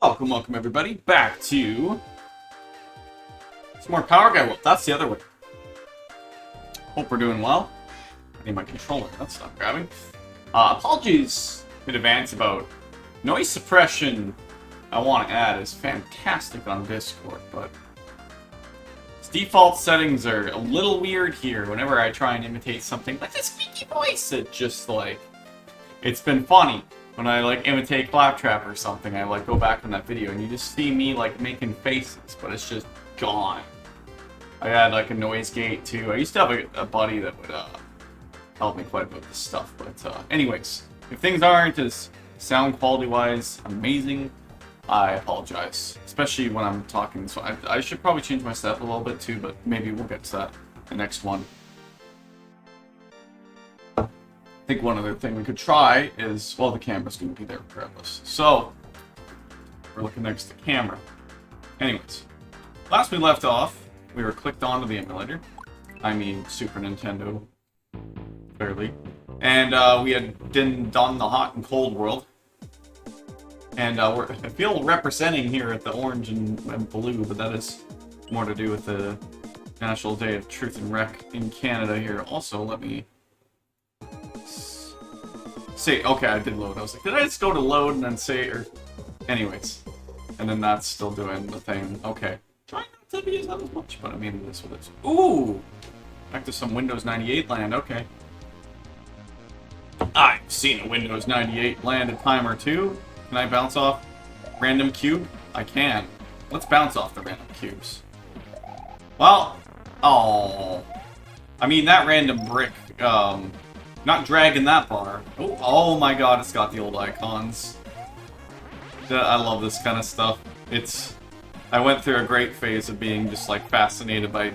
Welcome everybody back to some more Power Guy. Well, that's the other way. Hope we're doing well. I need my controller. That's not grabbing. Apologies in advance about noise suppression. I want to add is fantastic on Discord, but its default settings are a little weird here. Whenever I try and imitate something like this squeaky voice, it just like it's been funny. When I like imitate Claptrap or something, I like go back on that video and you just see me like making faces, but it's just gone. I had like a noise gate too. I used to have a buddy that would help me quite a bit with this stuff, but anyways, if things aren't as sound quality wise amazing, I apologize, especially when I'm talking. So I should probably change my setup a little bit too, but maybe we'll get to that the next one. I think one other thing we could try is, well, the camera's going to be there regardless. So, we're looking next to camera. Anyways, last we left off, we were clicked onto the emulator. I mean, Super Nintendo, clearly. And we had done the hot and cold world. And I feel representing here at the orange and blue, but that is more to do with the National Day of Truth and Rec in Canada here. Also, let me say, okay, I did load. I was like, did I just go to load and then say, or, anyways. And then that's still doing the thing. Okay. Trying not to use that as much, but I mean, this is what it's. Ooh! Back to some Windows 98 land, okay. I've seen a Windows 98 land a time or two. Can I bounce off random cube? I can. Let's bounce off the random cubes. Well, oh. I mean, that random brick, not dragging that bar. Oh my god, it's got the old icons. I love this kind of stuff. I went through a great phase of being just like fascinated by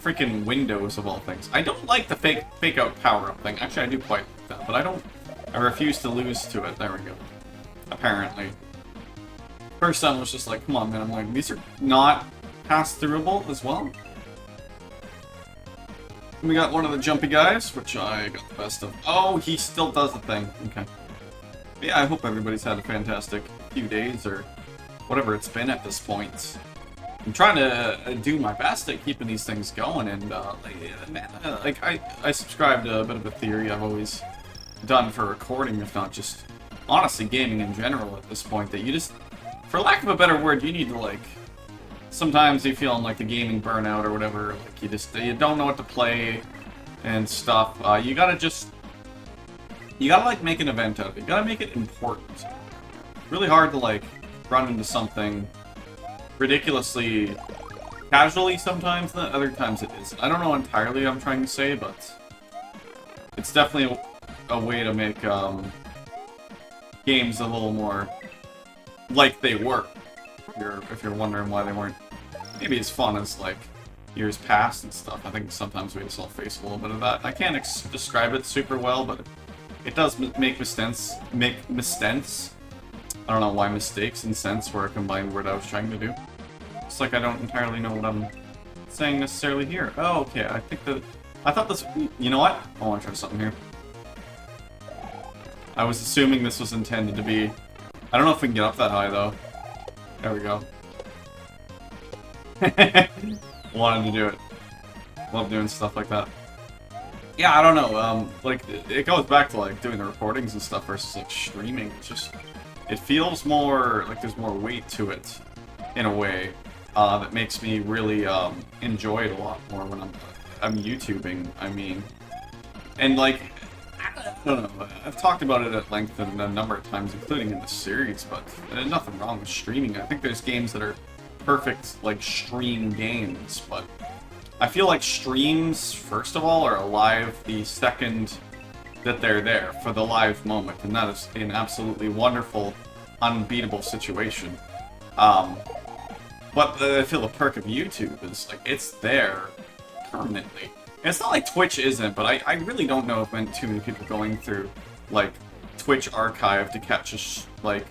freaking Windows of all things. I don't like the fake out power-up thing. Actually, I do quite like that, but I refuse to lose to it. There we go. Apparently. First time was just like, come on man, I'm like, these are not pass-throughable as well. We got one of the jumpy guys, which I got the best of. Oh, he still does the thing. Okay. But yeah, I hope everybody's had a fantastic few days, or whatever it's been at this point. I'm trying to do my best at keeping these things going, and I subscribe to a bit of a theory I've always done for recording, if not just, honestly, gaming in general at this point, that you just, for lack of a better word, you need to, like, sometimes you feel like the gaming burnout or whatever, like you don't know what to play and stuff. You gotta like make an event out of it. You gotta make it important. Really hard to like run into something ridiculously casually sometimes, and other times it isn't. I don't know entirely what I'm trying to say, but it's definitely a way to make games a little more like they were. If you're wondering why they weren't maybe as fun as like years past and stuff. I think sometimes we just all face a little bit of that. I can't describe it super well, but it does make mistakes. I don't know why mistakes and sense were a combined word I was trying to do. It's like I don't entirely know what I'm saying necessarily here. Oh, okay. I thought this. You know what? I want to try something here. I was assuming this was intended to be. I don't know if we can get up that high though. There we go. Wanted to do it. Love doing stuff like that. Yeah, I don't know. Like, it goes back to, like, doing the recordings and stuff versus, like, streaming. It's just, it feels more, like, there's more weight to it, in a way, that makes me really, enjoy it a lot more when I'm YouTubing, I mean. And, like, I don't know, I've talked about it at length a number of times, including in the series, but there's nothing wrong with streaming. I think there's games that are perfect, like, stream games, but I feel like streams, first of all, are alive the second that they're there, for the live moment, and that is an absolutely wonderful, unbeatable situation. But I feel the perk of YouTube is, like, it's there permanently. And it's not like Twitch isn't, but I really don't know if too many people going through, like, Twitch archive to catch like,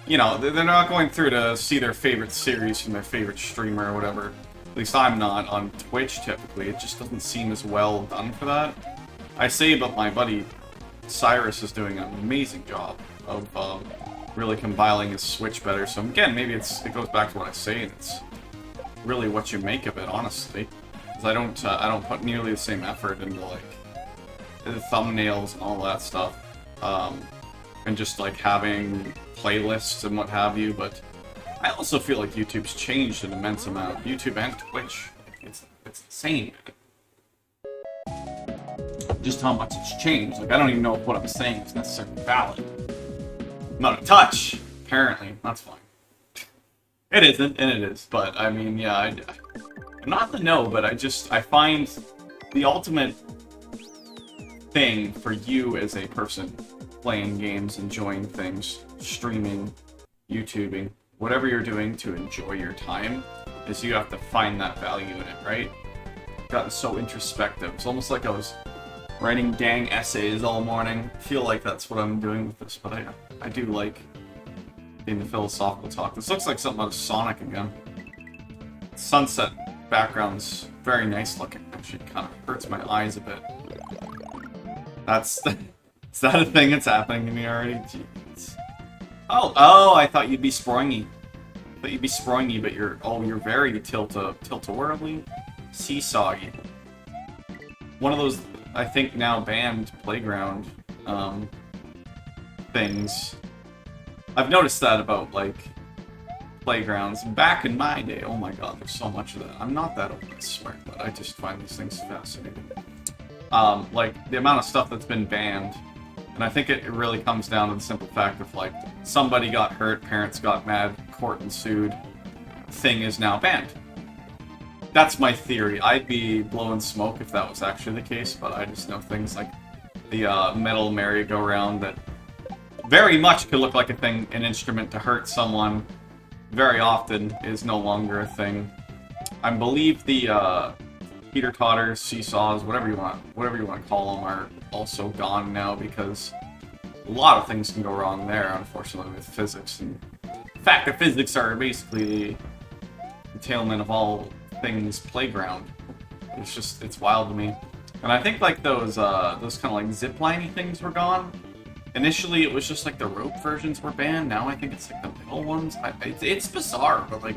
you know, they're not going through to see their favorite series from their favorite streamer or whatever. At least I'm not on Twitch, typically. It just doesn't seem as well done for that. I say, but my buddy Cyrus is doing an amazing job of really compiling his Switch better. So again, maybe it goes back to what I say, and it's really what you make of it, honestly. Because I don't put nearly the same effort into like the thumbnails and all that stuff, and just like having playlists and what have you. But I also feel like YouTube's changed an immense amount. YouTube and Twitch, it's insane. Just how much it's changed. Like, I don't even know if what I'm saying is necessarily valid. Not a touch, apparently. That's fine. It isn't, and it is. But, I mean, yeah, I'm not in the know, but I find the ultimate thing for you as a person playing games, enjoying things, streaming, YouTubing, whatever you're doing to enjoy your time, is you have to find that value in it, right? I've gotten so introspective. It's almost like I was writing dang essays all morning. I feel like that's what I'm doing with this, but I do like being the philosophical talk. This looks like something out of Sonic again. Sunset background's very nice looking. Actually, kind of hurts my eyes a bit. Is that a thing that's happening to me already? Jeez. Oh, I thought you'd be springy. But you're very tilt-a-whirly, seesawgy. One of those, I think, now banned playground things. I've noticed that about, like, playgrounds. Back in my day, oh my god, there's so much of that. I'm not that old, I swear, but I just find these things fascinating. Like, the amount of stuff that's been banned, and I think it really comes down to the simple fact of, like, somebody got hurt, parents got mad, court ensued, thing is now banned. That's my theory. I'd be blowing smoke if that was actually the case, but I just know things like the metal merry-go-round that very much could look like an instrument to hurt someone, very often is no longer a thing. I believe the teeter-totters, seesaws, whatever you want to call them, are also gone now because a lot of things can go wrong there, unfortunately, with physics. And the fact that physics are basically the entailment of all things playground. It's wild to me. And I think like those kind of like zipliney things were gone. Initially, it was just like the rope versions were banned. Now I think it's like the middle ones. It's bizarre, but like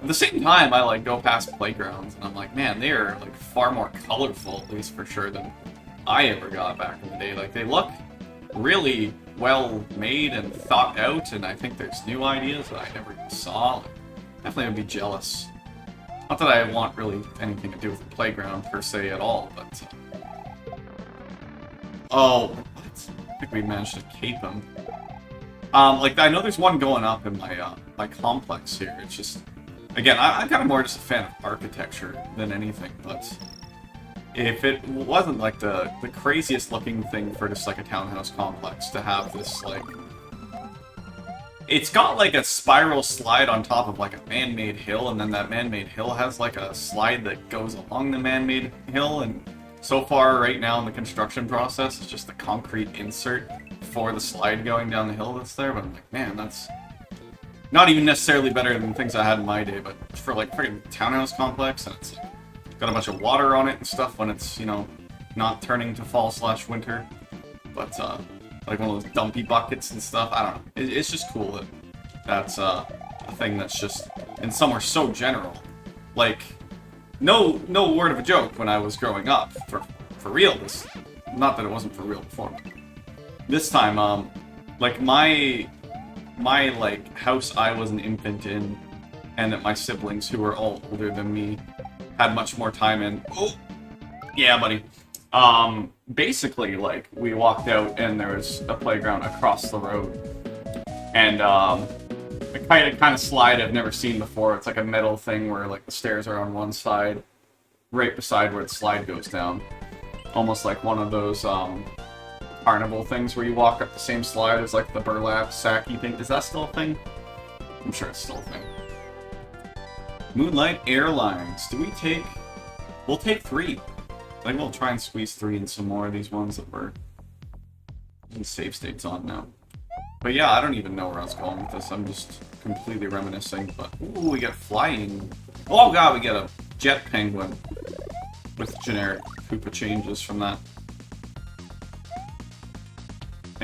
at the same time, I like go past playgrounds and I'm like, man, they are like far more colorful, at least for sure, than I ever got back in the day. Like they look really well made and thought out, and I think there's new ideas that I never even saw. Like, definitely would be jealous. Not that I want really anything to do with the playground per se at all, but oh, what? I think we managed to cape him. Like I know there's one going up in my my complex here. It's just, again, I'm kind of more just a fan of architecture than anything, but if it wasn't like the craziest looking thing for just like a townhouse complex to have this like, it's got like a spiral slide on top of like a man-made hill, and then that man-made hill has like a slide that goes along the man-made hill, and so far right now in the construction process it's just the concrete insert for the slide going down the hill that's there, but I'm like, man, that's not even necessarily better than things I had in my day, but for like freaking townhouse complex, and it's got a bunch of water on it and stuff when it's, you know, not turning to fall/winter, but like one of those dumpy buckets and stuff. I don't know. It's just cool that that's a thing that's just in somewhere so general. Like, no word of a joke when I was growing up. For real, this, not that it wasn't for real before. This time, like my like house I was an infant in, and that my siblings who were all older than me had much more time in. Oh, yeah, buddy. Basically, like, we walked out and there was a playground across the road. And, a kind of slide I've never seen before. It's like a metal thing where, like, the stairs are on one side, right beside where the slide goes down. Almost like one of those, carnival things where you walk up the same slide as, like, the burlap sacky thing. Is that still a thing? I'm sure it's still a thing. Moonlight Airlines. We'll take 3. I think we'll try and squeeze 3 in some more of these ones that we're in save states on now. But yeah, I don't even know where I was going with this. I'm just completely reminiscing. But ooh, we get flying. Oh god, we get a jet penguin with generic Koopa changes from that.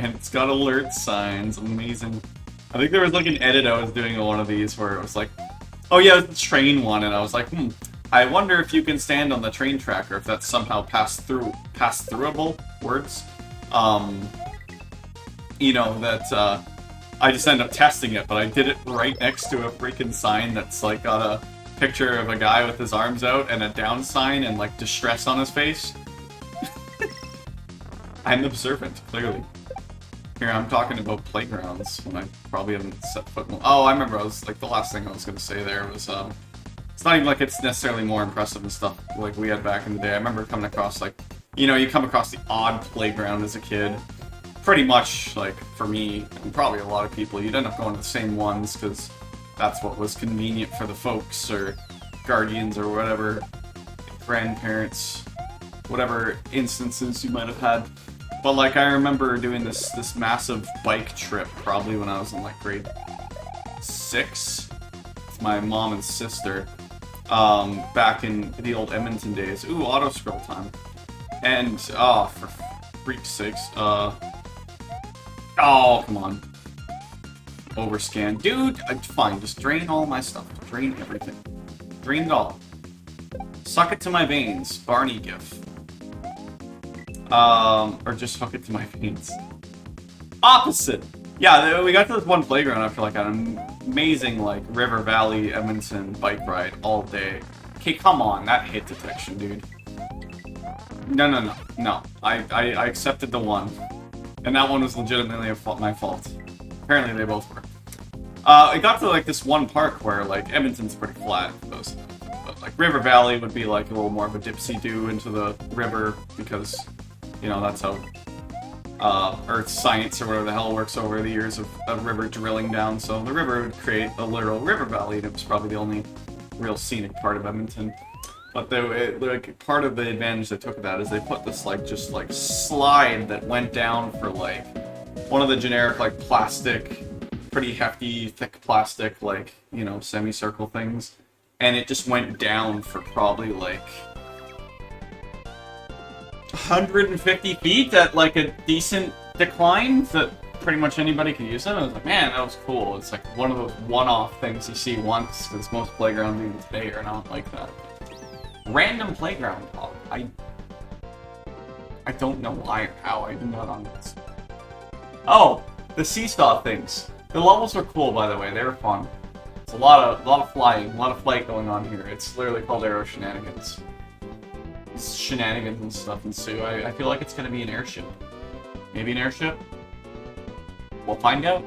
And it's got alert signs. Amazing. I think there was like an edit I was doing on one of these where it was like, oh yeah, it was the train one, and I was like, I wonder if you can stand on the train track, or if that's somehow pass-throughable words. You know, that, I just ended up testing it, but I did it right next to a freaking sign that's like got a picture of a guy with his arms out and a down sign and like distress on his face. I'm observant, clearly. Here, I'm talking about playgrounds when I probably haven't set foot in. Oh, I remember. I was like, the last thing I was gonna say there was it's not even like it's necessarily more impressive and stuff like we had back in the day. I remember coming across like, you know, you come across the odd playground as a kid. Pretty much, like, for me, and probably a lot of people, you'd end up going to the same ones because that's what was convenient for the folks or guardians or whatever, grandparents, whatever instances you might have had. But, like, I remember doing this massive bike trip, probably when I was in, like, grade 6 with my mom and sister, back in the old Edmonton days. Ooh, auto-scroll time. And, oh, for freak's sakes, oh, come on. Overscan. Dude, fine, just drain all my stuff. Drain everything. Drain it all. Suck it to my veins. Barney gif. Or just suck it to my veins. Opposite! Yeah, we got to this one playground after, like, an amazing, like, River Valley, Edmonton bike ride all day. Okay, come on, that hit detection, dude. No. I accepted the one. And that one was legitimately my fault. Apparently they both were. It got to like this one park where like Edmonton's pretty flat, but like River Valley would be like a little more of a dipsy-do into the river because, you know, that's how Earth science or whatever the hell works over the years of river drilling down. So the river would create a literal river valley, and it was probably the only real scenic part of Edmonton. But like part of the advantage they took of that is they put this like just like slide that went down for like one of the generic like plastic, pretty hefty, thick plastic, like, you know, semicircle things, and it just went down for probably like 150 feet at like a decent decline that pretty much anybody could use it. I was like, man, that was cool. It's like one of those one-off things you see once, because most playgrounds even today are not like that. Random playground talk. I don't know why or how I did not on this. Oh, the seesaw things. The levels were cool, by the way. They were fun. It's a lot of flying, a lot of flight going on here. It's literally called Aero Shenanigans. Shenanigans and stuff ensue. I feel like it's gonna be an airship. Maybe an airship? We'll find out.